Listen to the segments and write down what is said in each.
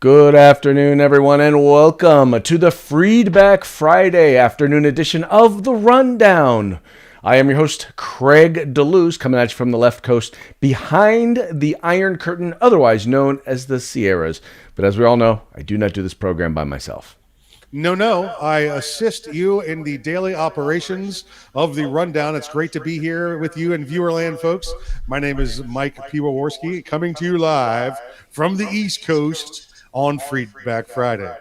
Good afternoon, everyone, and welcome to the Freeback Friday afternoon edition of The Rundown. I am your host, Craig DeLuz, coming at you from the left coast behind the Iron Curtain, otherwise known as the Sierras. But as we all know, I do not do this program by myself. No, I assist you in the daily operations of the Rundown. It's great to be here with you and Viewerland, folks. My name is Mike Piwowarski, coming to you live from the East Coast on Freeback Friday.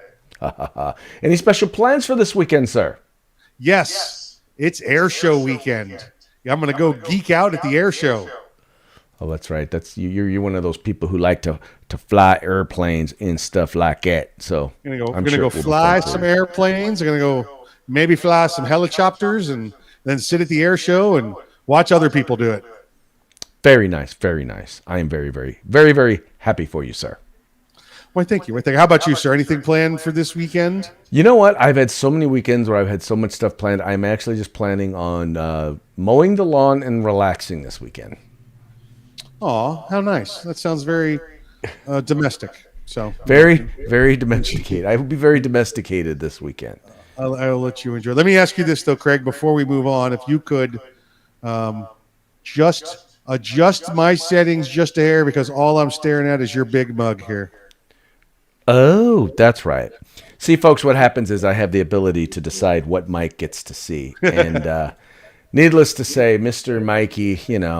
Any special plans for this weekend, sir? Yes, it's air show weekend. I'm going to go geek out at the air show. Oh, that's right. That's you're one of those people who like to fly airplanes and stuff like that. So I'm gonna go fly some airplanes. I'm gonna go maybe fly some helicopters and then sit at the air show and watch other people do it. Very nice, very nice. I am very, very, very, very happy for you, sir. Why, thank you. How about you, sir? Anything planned for this weekend? You know what? I've had so many weekends where I've had so much stuff planned. I'm actually just planning on mowing the lawn and relaxing this weekend. Aw, how nice. That sounds very domestic. So very, very domesticated. I will be very domesticated this weekend. I'll let you enjoy. Let me ask you this, though, Craig, before we move on. If you could just adjust my settings just a hair, because all I'm staring at is your big mug here. Oh, that's right. See, folks, what happens is I have the ability to decide what Mike gets to see. And needless to say, Mr. Mikey,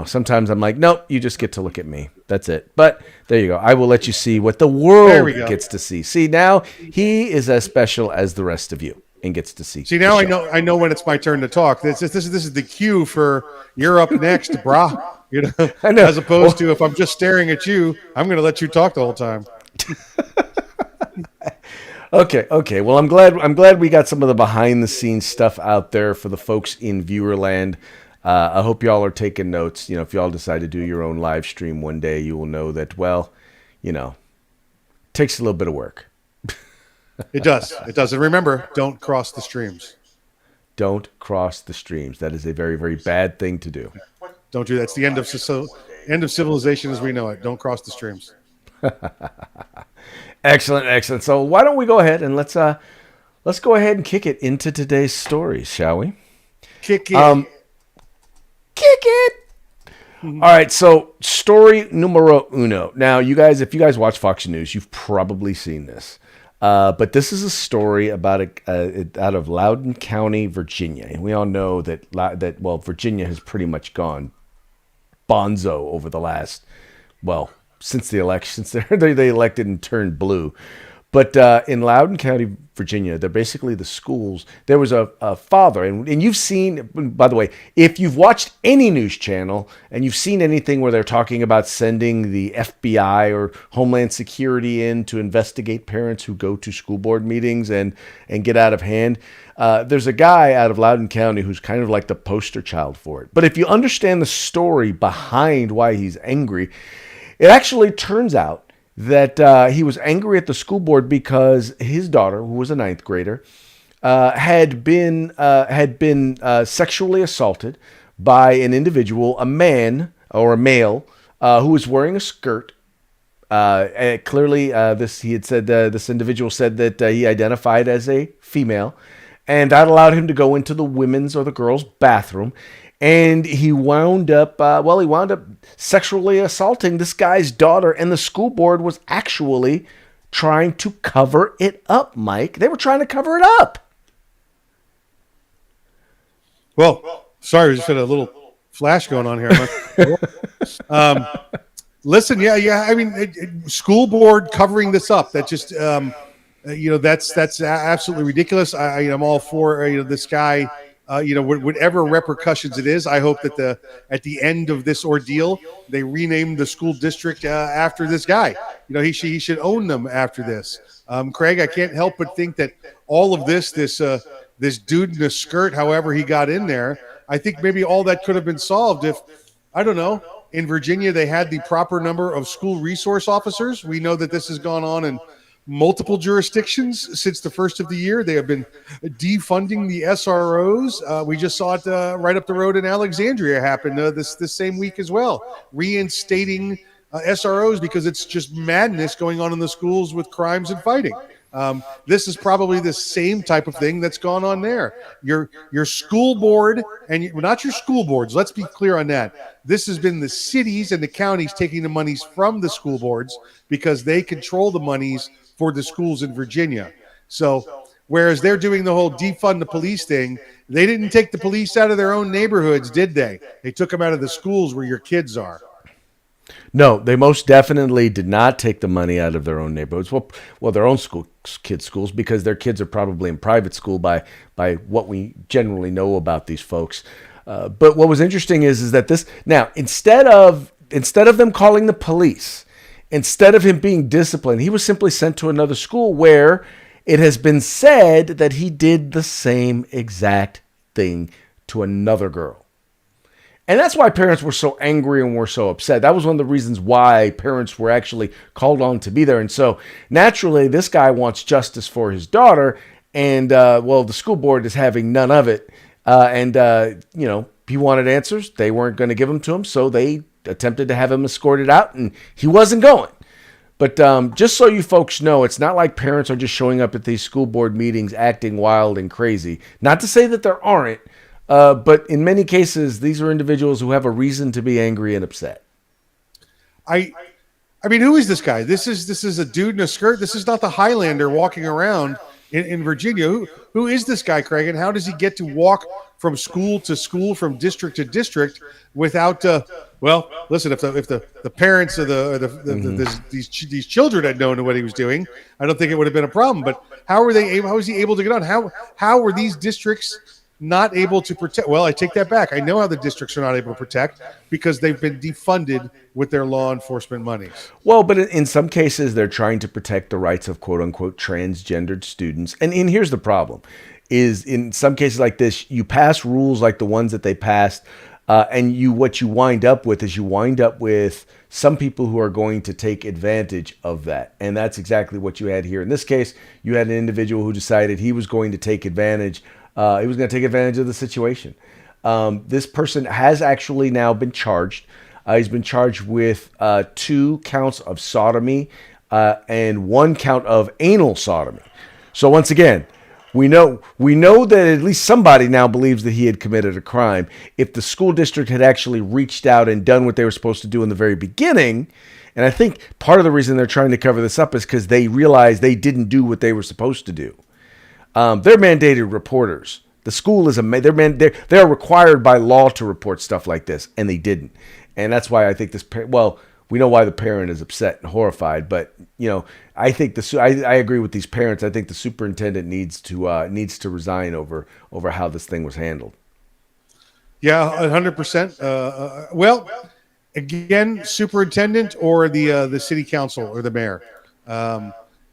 sometimes I'm like, nope, you just get to look at me. That's it. But there you go. I will let you see what the world gets to see. See, now he is as special as the rest of you and gets to see. See, now I know when it's my turn to talk. This is the cue for you're up next, brah. I know. As opposed to if I'm just staring at you, I'm going to let you talk the whole time. Okay. Well, I'm glad we got some of the behind the scenes stuff out there for the folks in Viewerland. I hope y'all are taking notes. If y'all decide to do your own live stream one day, you will know that, it takes a little bit of work. It does. And remember, don't cross the streams. Don't cross the streams. That is a very, very bad thing to do. Don't do that. It's the end of civilization as we know it. Don't cross the streams. Excellent. So why don't we go ahead and let's go ahead and kick it into today's stories, shall we? Kick it. Kick it. All right. So story numero uno. Now, if you guys watch Fox News, you've probably seen this. But this is a story about out of Loudoun County, Virginia, and we all know that Virginia has pretty much gone bonzo over the last since the election, since they elected and turned blue. But in Loudoun County, Virginia, they're basically the schools. There was a father, and you've seen, by the way, if you've watched any news channel and you've seen anything where they're talking about sending the FBI or Homeland Security in to investigate parents who go to school board meetings and get out of hand, there's a guy out of Loudoun County who's kind of like the poster child for it. But if you understand the story behind why he's angry, it actually turns out that he was angry at the school board because his daughter, who was a ninth grader, had been sexually assaulted by an individual, a man or a male, who was wearing a skirt. Clearly, this individual said that he identified as a female, and that allowed him to go into the women's or the girls' bathroom. And he wound up sexually assaulting this guy's daughter, and the school board was actually trying to cover it up, Mike. They were trying to cover it up. Well, sorry, we just had a little flash going on here. Listen, yeah. I mean, school board covering this up. That just, that's absolutely ridiculous. I'm all for this guy. Whatever repercussions it is, I hope that at the end of this ordeal, they rename the school district after this guy. He should own them after this. Craig, I can't help but think that all of this dude in a skirt, however he got in there, I think maybe all that could have been solved if, I don't know, in Virginia they had the proper number of school resource officers. We know that this has gone on in multiple jurisdictions since the first of the year. They have been defunding the SROs. We just saw it right up the road in Alexandria happen this same week as well, reinstating SROs because it's just madness going on in the schools with crimes and fighting. This is probably the same type of thing that's gone on there. Your school board, and not your school boards. Let's be clear on that. This has been the cities and the counties taking the monies from the school boards because they control the monies for the schools in Virginia. So whereas they're doing the whole defund the police thing, they didn't take the police out of their own neighborhoods, did they? They took them out of the schools where your kids are. No, they most definitely did not take the money out of their own neighborhoods. Well, their own kids' schools, because their kids are probably in private school by what we generally know about these folks. But what was interesting is that this now instead of them calling the police, instead of him being disciplined, he was simply sent to another school where it has been said that he did the same exact thing to another girl. And that's why parents were so angry and were so upset. That was one of the reasons why parents were actually called on to be there. And so naturally, this guy wants justice for his daughter. And, the school board is having none of it. He wanted answers. They weren't going to give them to him. So they attempted to have him escorted out, and he wasn't going. But just so you folks know, it's not like parents are just showing up at these school board meetings acting wild and crazy. Not to say that there aren't. But in many cases, these are individuals who have a reason to be angry and upset. I mean, who is this guy? This is a dude in a skirt. This is not the Highlander walking around in Virginia. Who is this guy, Craig? And how does he get to walk from school to school, from district to district, without? Listen, if the parents of these children had known what he was doing, I don't think it would have been a problem. But how is he able to get on? How were these districts not able to protect? Well, I take that back. I know how the districts are not able to protect because they've been defunded with their law enforcement monies. Well, but in some cases, they're trying to protect the rights of quote unquote transgendered students. And here's the problem is in some cases like this, you pass rules like the ones that they passed. What you wind up with is some people who are going to take advantage of that. And that's exactly what you had here. In this case, you had an individual who decided he was going to take advantage. He was going to take advantage of the situation. This person has actually now been charged. He's been charged with 2 counts of sodomy and 1 count of anal sodomy. So once again, we know that at least somebody now believes that he had committed a crime. If the school district had actually reached out and done what they were supposed to do in the very beginning, and I think part of the reason they're trying to cover this up is because they realized they didn't do what they were supposed to do. They're mandated reporters. The school is they're required by law to report stuff like this, and they didn't. And that's why I think we know why the parent is upset and horrified. But I think I agree with these parents. I think the superintendent needs to resign over how this thing was handled. Yeah, 100%. Well, again, superintendent or the city council or the mayor.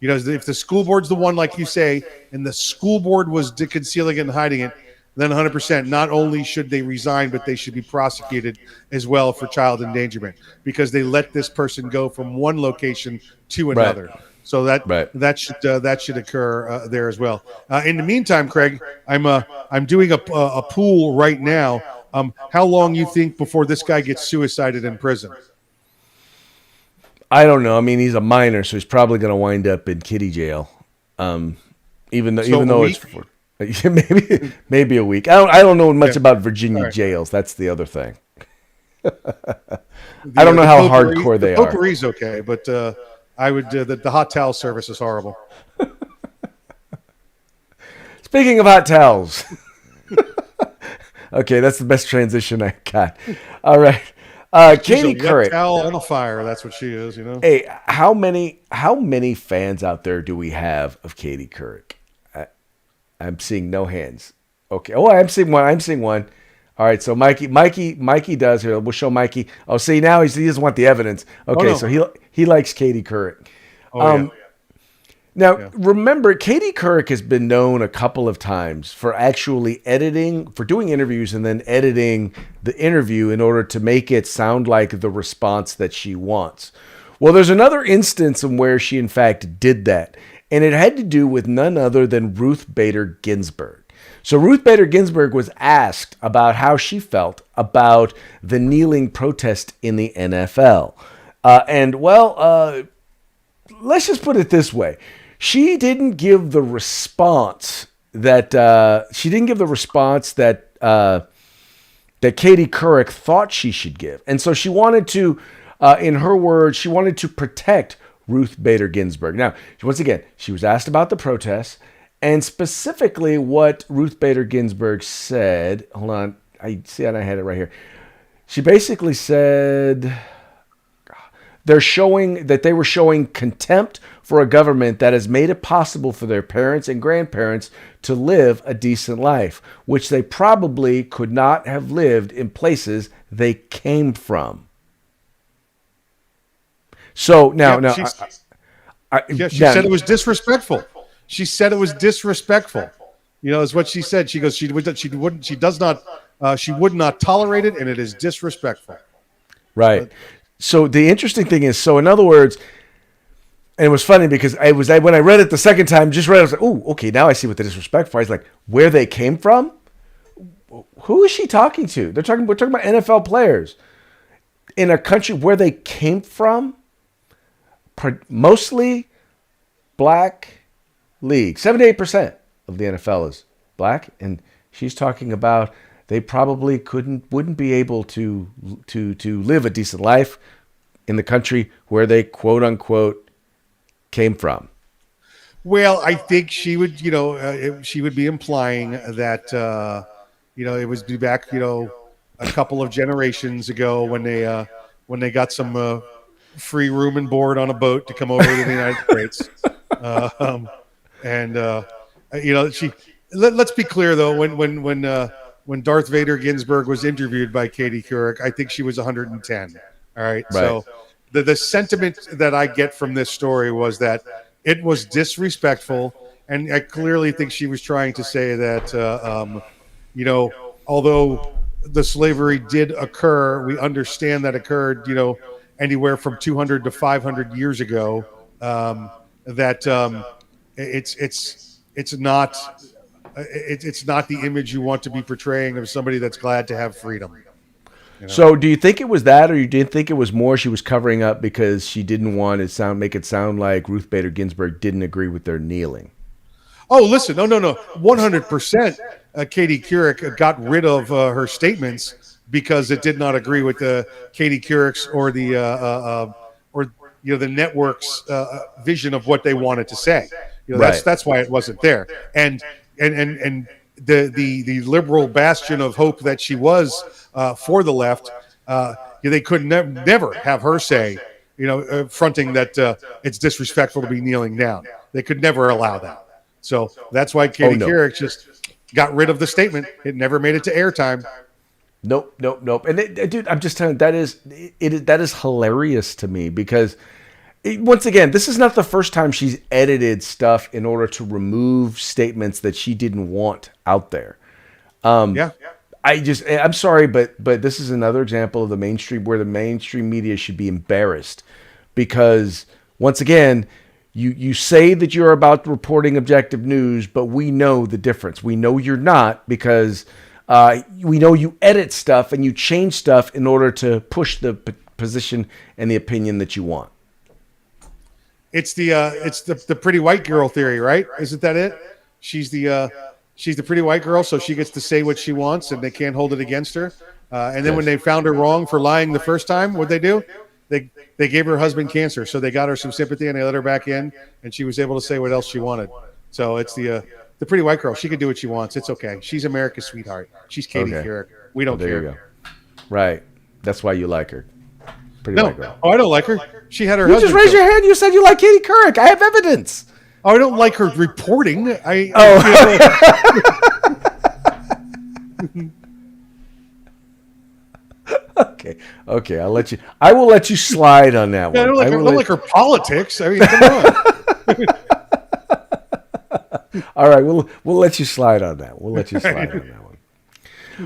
If the school board's the one, like you say, and the school board was concealing it and hiding it, then 100%, not only should they resign, but they should be prosecuted as well for child endangerment because they let this person go from one location to another. Right. So that should occur there as well. In the meantime, Craig, I'm doing a pool right now. How long you think before this guy gets suicided in prison? I don't know. I mean, he's a minor, so he's probably going to wind up in kiddie jail. Even though it's for, maybe a week. I don't know much about Virginia jails. That's the other thing. I don't know how hardcore they are. Potpourri's okay, but I would the hot towel service is horrible. Speaking of hot towels, okay, that's the best transition I got. All right. Katie Couric, towel on a fire. That's what she is, Hey, how many fans out there do we have of Katie Couric? I'm seeing no hands. Okay. Oh, I'm seeing one. All right. So Mikey does here. We'll show Mikey. Oh, see now he doesn't want the evidence. Okay. So he likes Katie Couric. Now, remember, Katie Couric has been known a couple of times for actually doing interviews and then editing the interview in order to make it sound like the response that she wants. Well, there's another instance in where she, in fact, did that, and it had to do with none other than Ruth Bader Ginsburg. So Ruth Bader Ginsburg was asked about how she felt about the kneeling protest in the NFL. Let's just put it this way: she didn't give the response that that Katie Couric thought she should give, and so she wanted to, in her words, she wanted to protect Ruth Bader Ginsburg. Now, once again, she was asked about the protests, and specifically what Ruth Bader Ginsburg said. Hold on, I had it right here. She basically said they were showing contempt for a government that has made it possible for their parents and grandparents to live a decent life, which they probably could not have lived in places they came from. So now, she said it was disrespectful. She said it was disrespectful. Is what she said. She goes, she would not tolerate it, and it is disrespectful. Right. So the interesting thing is, in other words, and it was funny because when I read it the second time, I was like, oh, okay, now I see what the disrespect for. I was like, where they came from? Who is she talking to? We're talking about NFL players in a country where they came from, mostly black league. 78% of the NFL is black, and she's talking about they probably wouldn't be able to live a decent life in the country where they quote unquote came from. Well, I think she would, she would be implying that, it was back, a couple of generations ago when they got some free room and board on a boat to come over to the United States. Let's be clear though, when Darth Vader Ginsburg was interviewed by Katie Couric, I think she was 110. All right. So the sentiment that I get from this story was that it was disrespectful. And I clearly think she was trying to say that, although the slavery did occur, we understand that occurred, anywhere from 200 to 500 years ago, it's not the image you want to be portraying of somebody that's glad to have freedom. So do you think it was that, or you didn't think it was more she was covering up because she didn't want to make it sound like Ruth Bader Ginsburg didn't agree with their kneeling? Oh, listen, no. 100% Katie Couric got rid of her statements because it did not agree with Katie Couric's or the network's vision of what they wanted to say. That's why it wasn't there. And the liberal bastion of hope that she was for the left, they could never have her say, fronting that it's disrespectful to be kneeling down. They could never allow that. So that's why Katie Couric just got rid of the statement. It never made it to airtime. Nope. And dude, I'm just telling you, that is hilarious to me because once again, this is not the first time she's edited stuff in order to remove statements that she didn't want out there. I'm sorry, but this is another example of the mainstream media should be embarrassed because once again, you say that you're about reporting objective news, but we know the difference. We know you're not because we know you edit stuff and you change stuff in order to push the position and the opinion that you want. It's the pretty white girl theory, right? Isn't that it? She's the pretty white girl, so she gets to say what she wants, and they can't hold it against her. And then when they found her wrong for lying the first time, what'd they do? They gave her husband cancer, so they got her some sympathy and they let her back in, and she was able to say what else she wanted. So it's the pretty white girl. She can do what she wants. It's okay. She's America's sweetheart. She's Katie Couric. We don't care. There you go. Right. That's why you like her. Pretty white girl. Oh, I don't like her. She had her You husband. just raised your hand. You said you like Katie Couric. I have evidence. Oh, I don't like her reporting. Okay. I will let you slide on that one. I don't like her politics. I mean, come on. All right, we'll let you slide on that. We'll let you slide on that one.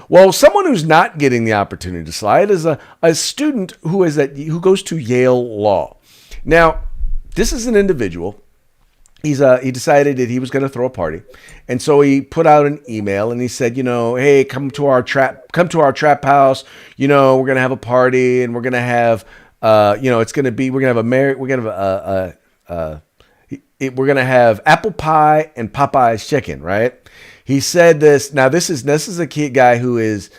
Well, someone who's not getting the opportunity to slide is a student who goes to Yale Law. Now, this is an individual. He decided that he was going to throw a party, and so he put out an email and he said, hey, come to our trap house. We're going to have a party and we're going to have It's going to be we're going to have we're going to have apple pie and Popeye's chicken, right? He said this. Now this is a kid guy who is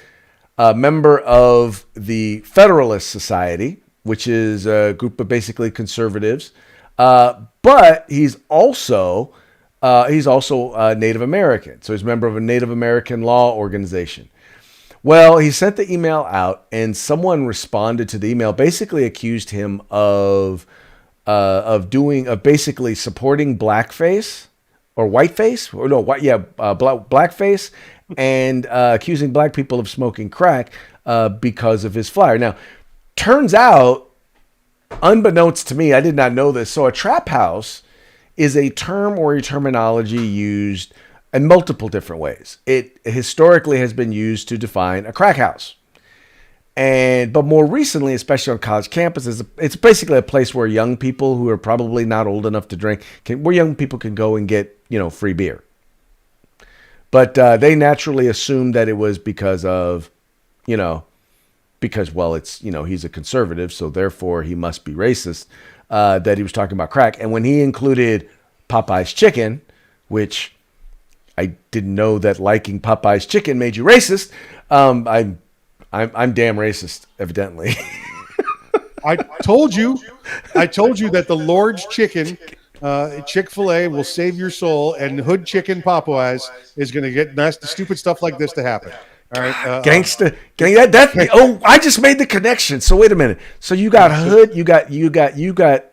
a member of the Federalist Society, which is a group of basically conservatives. But he's also Native American. So he's a member of a Native American law organization. Well, he sent the email out, and someone responded to the email, basically accused him of basically supporting blackface or whiteface, or no, blackface, and accusing black people of smoking crack because of his flyer. Now, turns out, unbeknownst to me, I did not know this. So a trap house is a term or a terminology used in multiple different ways. It historically has been used to define a crack house. But more recently, especially on college campuses, it's basically a place where young people who are probably not old enough to drink, where young people can go and get, free beer. But they naturally assumed that it was because of, he's a conservative, so therefore he must be racist, that he was talking about crack. And when he included Popeye's chicken, which I didn't know that liking Popeye's chicken made you racist, I'm damn racist, evidently. I told you that the Lord's chicken, Chick-fil-A will save your soul, and Hood Chicken Popeyes is going to get nasty, stupid stuff like this to happen. All right, gangsta. I just made the connection. So wait a minute. So you got Hood, you got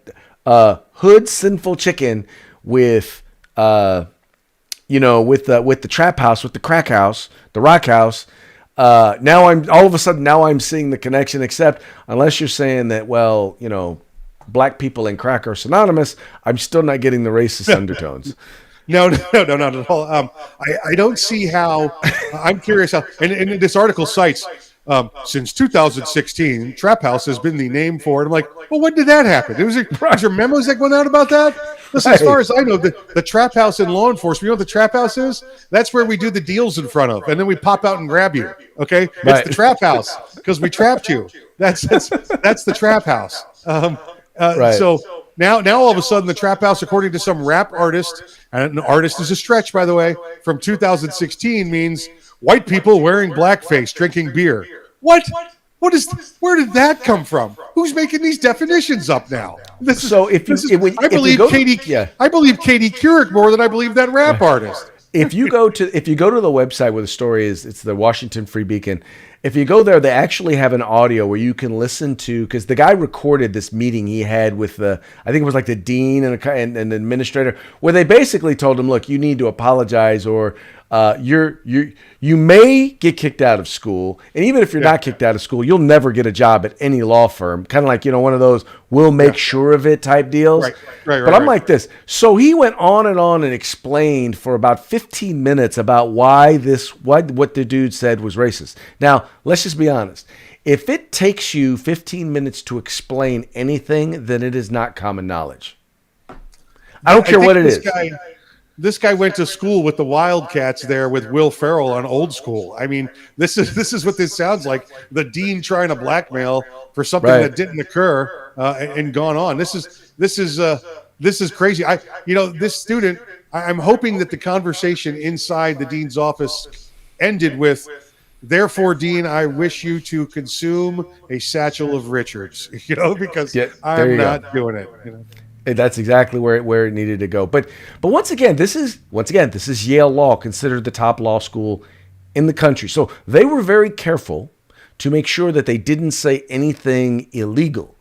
Hood sinful chicken with with the trap house, with the crack house, the rock house. Now I'm seeing the connection, except unless you're saying that, black people and crack are synonymous, I'm still not getting the racist undertones. No, not at all. I don't see how. I'm curious how. And this article cites since 2016, Trap House has been the name for it. I'm like, well, when did that happen? Was there memos that went out about that? Listen, as far as I know, the Trap House in law enforcement, you know what the Trap House is? That's where we do the deals in front of, and then we pop out and grab you. Okay, right. It's the Trap House because we trapped you. That's the Trap House. Right. So now all of a sudden, the Trap House, according to some rap artist, and an artist is a stretch, by the way, from 2016, means white people wearing blackface, drinking beer. What? Where did that come from? Who's making these definitions up now? I believe Katie Couric more than I believe that rap artist. If you go to the website where the story is, it's the Washington Free Beacon. If you go there, they actually have an audio where you can listen to, because the guy recorded this meeting he had with I think it was like the dean and the administrator, where they basically told him, look, you need to apologize, or you may get kicked out of school, and even if you're not kicked out of school, you'll never get a job at any law firm. Kind of like, one of those we'll make sure of it type deals. Right. But I'm like this. So he went on and explained for about 15 minutes about why what the dude said was racist. Now, let's just be honest. If it takes you 15 minutes to explain anything, then it is not common knowledge. I don't care what it is. This guy went to school with the Wildcats there with Will Ferrell on Old School. I mean, this is what this sounds like. The dean trying to blackmail for something that didn't occur and gone on. This is crazy. This student, I'm hoping that the conversation inside the dean's office ended with, therefore, Dean, I wish you to consume a satchel of Richards, because I'm not doing it. That's exactly where it needed to go. But once again, this is Yale Law, considered the top law school in the country. So they were very careful to make sure that they didn't say anything illegal.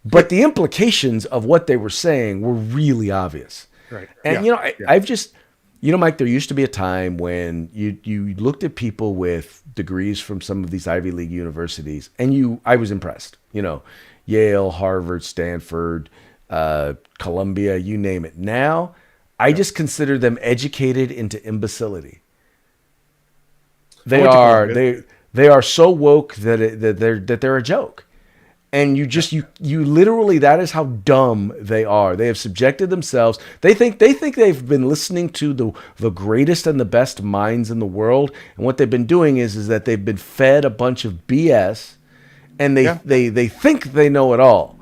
But the implications of what they were saying were really obvious. Right. And I've just, Mike, there used to be a time when you looked at people with degrees from some of these Ivy League universities, and I was impressed. Yale, Harvard, Stanford, Columbia, you name it. Now, I just consider them educated into imbecility. They are so woke that they're a joke, and you literally, that is how dumb they are. They have subjected themselves. They think they've been listening to the greatest and the best minds in the world, and what they've been doing is that they've been fed a bunch of BS. and they think they know it all.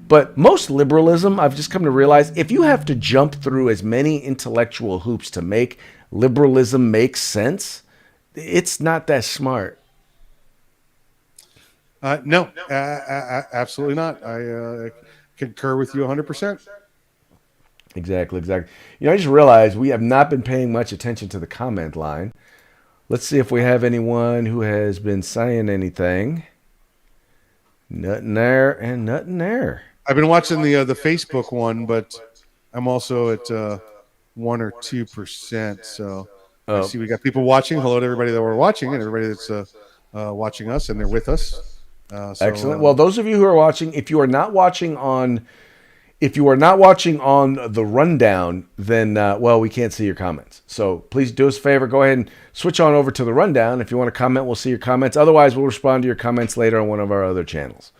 But most liberalism, I've just come to realize, if you have to jump through as many intellectual hoops to make liberalism make sense, it's not that smart. No, absolutely not. I concur with you 100%. Exactly. I just realized we have not been paying much attention to the comment line. Let's see if we have anyone who has been saying anything. Nothing there and nothing there. I've been watching the Facebook one, but I'm also at 1 or 2%. So I see we got people watching. Hello to everybody that we're watching, and everybody that's watching us, and they're with us. Excellent. Well, those of you who are watching, if you are not watching on the rundown, then we can't see your comments. So please do us a favor. Go ahead and switch on over to the rundown. If you want to comment, we'll see your comments. Otherwise, we'll respond to your comments later on one of our other channels.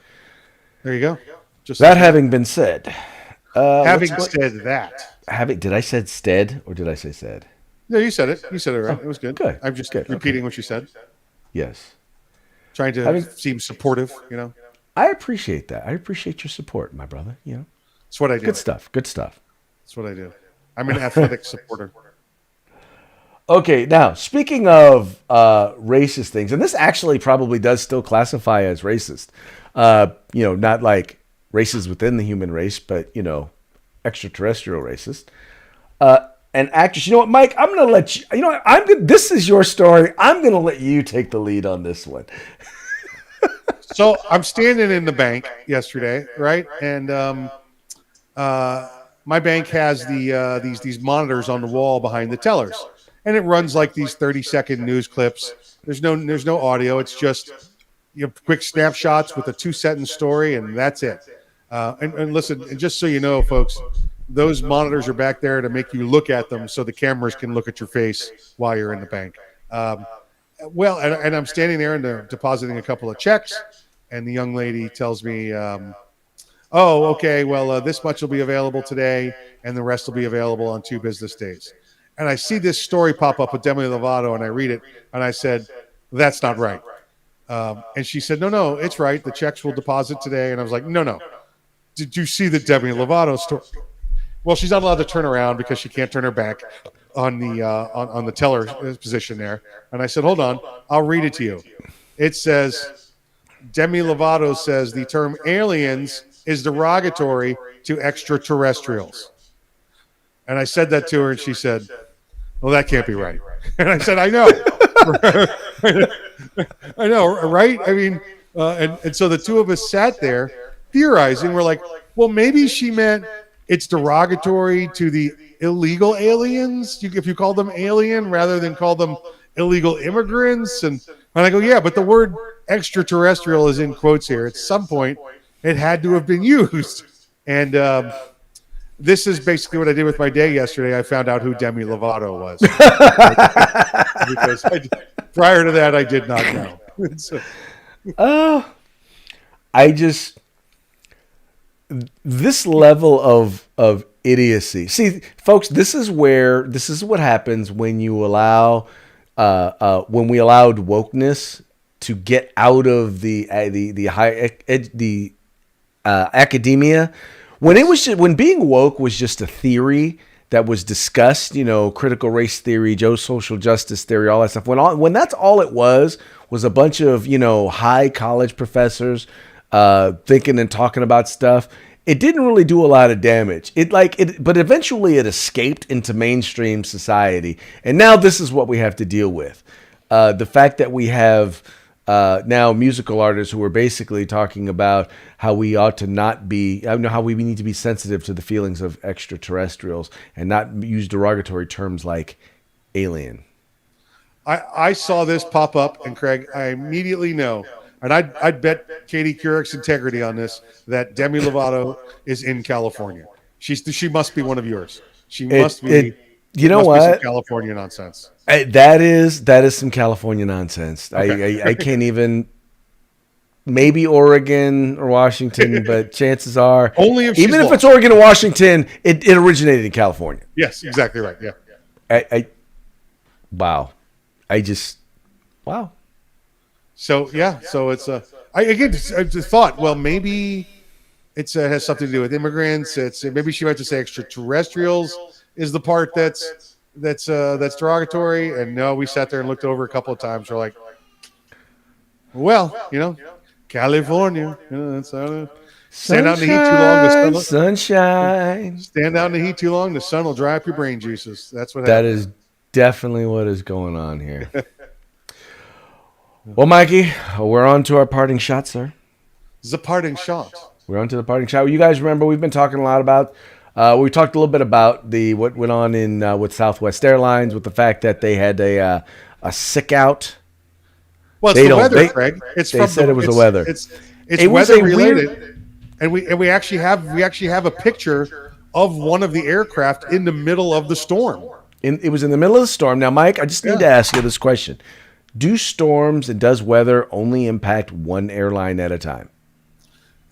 There you go. Just that having been said, did I say stead or did I say said? No, you said it. You said it right. It was good. Good. I'm just repeating what you said. Yes. Trying to seem supportive, I appreciate that. I appreciate your support, my brother. It's what I do. Good stuff. That's what I do. I'm an athletic supporter. Okay, now speaking of racist things, and this actually probably does still classify as racist. Not like races within the human race, but extraterrestrial racist. An actress. You know what, Mike? I'm going to let you. You know what? This is your story. I'm going to let you take the lead on this one. So I'm standing in the bank yesterday, right? And my bank has these monitors on the wall behind the tellers, and it runs like these 30-second news clips. There's no audio. It's just quick snapshots with a 2-sentence story, and that's it. And listen, and just so you know, folks, those monitors are back there to make you look at them so the cameras can look at your face while you're in the bank. And I'm standing there and depositing a couple of checks, and the young lady tells me, this much will be available today, and the rest will be available on 2 business days. And I see this story pop up with Demi Lovato, and I read it, and I said, that's not right. And she said, no, it's right. The checks will deposit today. And I was like, no. Did you see the Demi Lovato story? Well, she's not allowed to turn around because she can't turn her back on the on the teller position there. And I said, hold on, I'll read it to you. It says, Demi Lovato says the term aliens is derogatory to extraterrestrials. And I said that to her, and she said, well, that can't be right. And I said, I know. I know, right? I mean, and so the two of us sat there theorizing. We're like, well, maybe she meant it's derogatory to the illegal aliens if you call them alien rather than call them illegal immigrants. And I go, yeah, but the word extraterrestrial is in quotes here. At some point, it had to have been used. And this is basically what I did with my day yesterday. I found out who Demi Lovato was. Because prior to that, I did not know. This level of idiocy. See, folks, this is what happens when you allow when we allowed wokeness to get out of the academia. When being woke was just a theory that was discussed, critical race theory, social justice theory, all that stuff. When that's all it was a bunch of, high college professors thinking and talking about stuff. It didn't really do a lot of damage. But eventually it escaped into mainstream society. And now this is what we have to deal with. The fact that we have now musical artists who are basically talking about how we ought to not be, how we need to be sensitive to the feelings of extraterrestrials and not use derogatory terms like alien. I saw this pop up, and Craig, I immediately know, and I'd bet Katie Couric's integrity on this, that Demi Lovato is in California. She must be one of yours. She must be. You know what? Some California nonsense. That is some California nonsense. Okay. I can't even. Maybe Oregon or Washington, but chances are only if if it's Oregon or Washington, it originated in California. Yes, exactly right. Yeah. Wow. Wow. So yeah, so it's I just thought, well, maybe it's has something to do with immigrants. It's maybe she might just say extraterrestrials is the part that's derogatory. And no, we sat there and looked over a couple of times. We're like, well, California, that's stand out in the heat too long. The sun Sunshine, will, sunshine. stand out in the heat too long. The sun will dry up your brain juices. That's what That happens. is definitely what is going on here. Well, Mikey, we're on to our parting shot, sir. It's a parting shot. We're on to the parting shot. You guys remember we've been talking a lot about. We talked a little bit about what went on in with Southwest Airlines with the fact that they had a sick out. Well, it's They the don't- weather, they- Craig. It's they from said the, it was the weather. It's It was weather a related, and we actually have a picture of one of the aircraft in the middle of the storm. It was in the middle of the storm. Now, Mike, I just need to ask you this question: do storms and does weather only impact one airline at a time?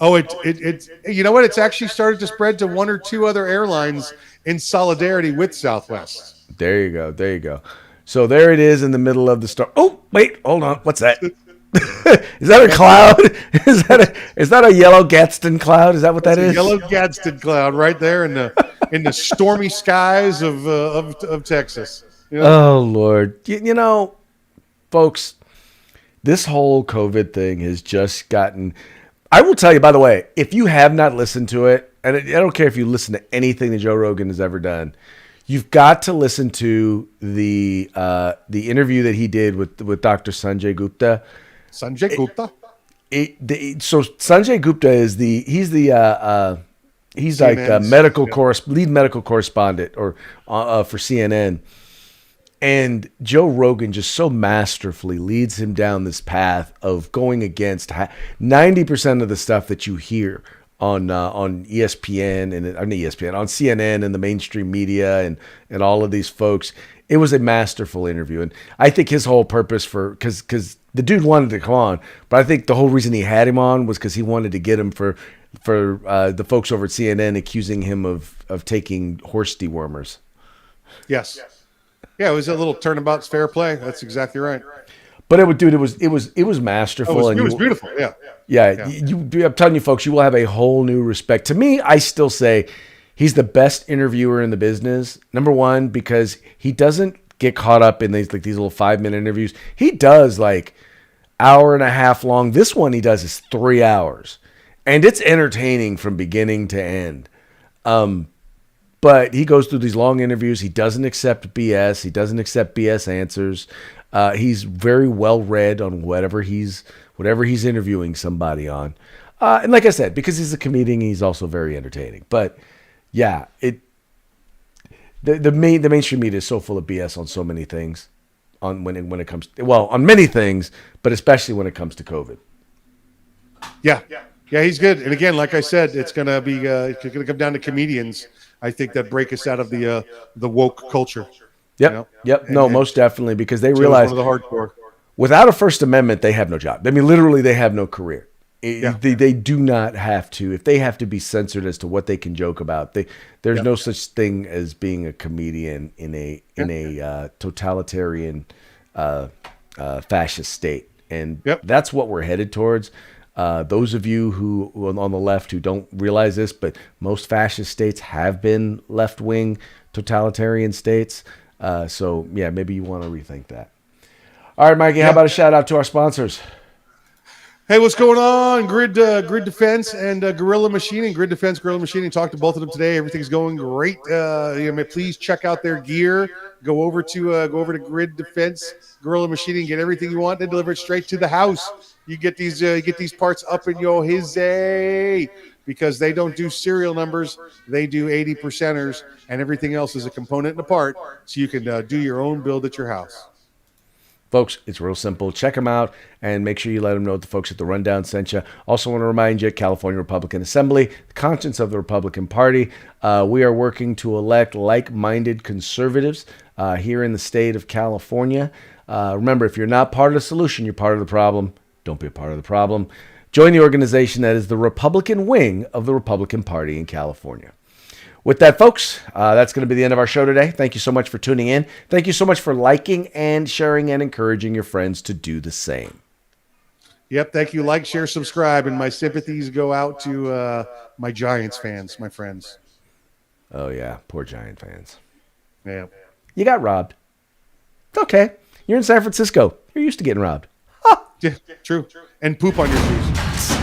Oh, it you know what? It's actually started to spread to one or two other airlines in solidarity with Southwest. There you go. There you go. So there it is in the middle of the storm. Oh, wait, hold on. What's that? Is that a cloud? Is that a yellow Gadsden cloud? Is that what that is? Yellow Gadsden cloud right there in the stormy skies of Texas. Oh Lord, folks, this whole COVID thing has just gotten. I will tell you, by the way, if you have not listened to it, and I don't care if you listen to anything that Joe Rogan has ever done, you've got to listen to the interview that he did with Dr. Sanjay Gupta. Sanjay Gupta. So Sanjay Gupta is he's like a lead medical correspondent or for CNN, and Joe Rogan just so masterfully leads him down this path of going against 90% of the stuff that you hear on ESPN and on ESPN, on CNN and the mainstream media and all of these folks. It was a masterful interview, and I think his whole purpose because the dude wanted to come on, but I think the whole reason he had him on was because he wanted to get him for the folks over at CNN accusing him of taking horse dewormers. Yes. Yeah, it was a little turnabout's fair play. That's exactly right. But it was masterful. It was beautiful. Yeah. Yeah. I'm telling you, folks, you will have a whole new respect. To me, I still say he's the best interviewer in the business. Number one, because he doesn't get caught up in these little 5-minute interviews. He does like hour and a half long. This one he does is 3 hours, and it's entertaining from beginning to end. But he goes through these long interviews. He doesn't accept BS. He doesn't accept BS answers. He's very well read on whatever he's interviewing somebody on. And like I said, because he's a comedian, he's also very entertaining. But yeah, the mainstream media is so full of BS on so many things. When it comes on many things, but especially when it comes to COVID. Yeah, he's good. And again, like I said, it's gonna come down to comedians. I think that break us out of the woke culture. Yep. Most definitely, because they Joe's realize one of the hardcore. without a First Amendment, they have no job. I mean, literally, they have no career. They do not have to. If they have to be censored as to what they can joke about, there's no such thing as being a comedian in a totalitarian fascist state, and that's what we're headed towards. Those of you who on the left who don't realize this, but most fascist states have been left-wing totalitarian states. So yeah, maybe you want to rethink that. All right, Mikey, how about a shout out to our sponsors? Hey, what's going on? Grid Defense and Gorilla Machining. Grid Defense, Gorilla Machining. Talked to both of them today. Everything's going great. Please check out their gear. Go over to Grid Defense, Gorilla Machining. Get everything you want. They deliver it straight to the house. You get these parts up in your hizzy because they don't do serial numbers. They do 80%ers, and everything else is a component and a part, so you can do your own build at your house. Folks, it's real simple. Check them out and make sure you let them know the folks at the Rundown sent you. Also want to remind you, California Republican Assembly, the conscience of the Republican Party. We are working to elect like-minded conservatives here in the state of California. Remember, if you're not part of the solution, you're part of the problem. Don't be a part of the problem. Join the organization that is the Republican wing of the Republican Party in California. With that, folks, that's going to be the end of our show today. Thank you so much for tuning in. Thank you so much for liking and sharing and encouraging your friends to do the same. Yep. Thank you. Like, share, subscribe, and my sympathies go out to my Giants fans, my friends. Oh yeah, poor Giant fans. Yeah. You got robbed. It's okay. You're in San Francisco. You're used to getting robbed. Yeah. True. And poop on your shoes.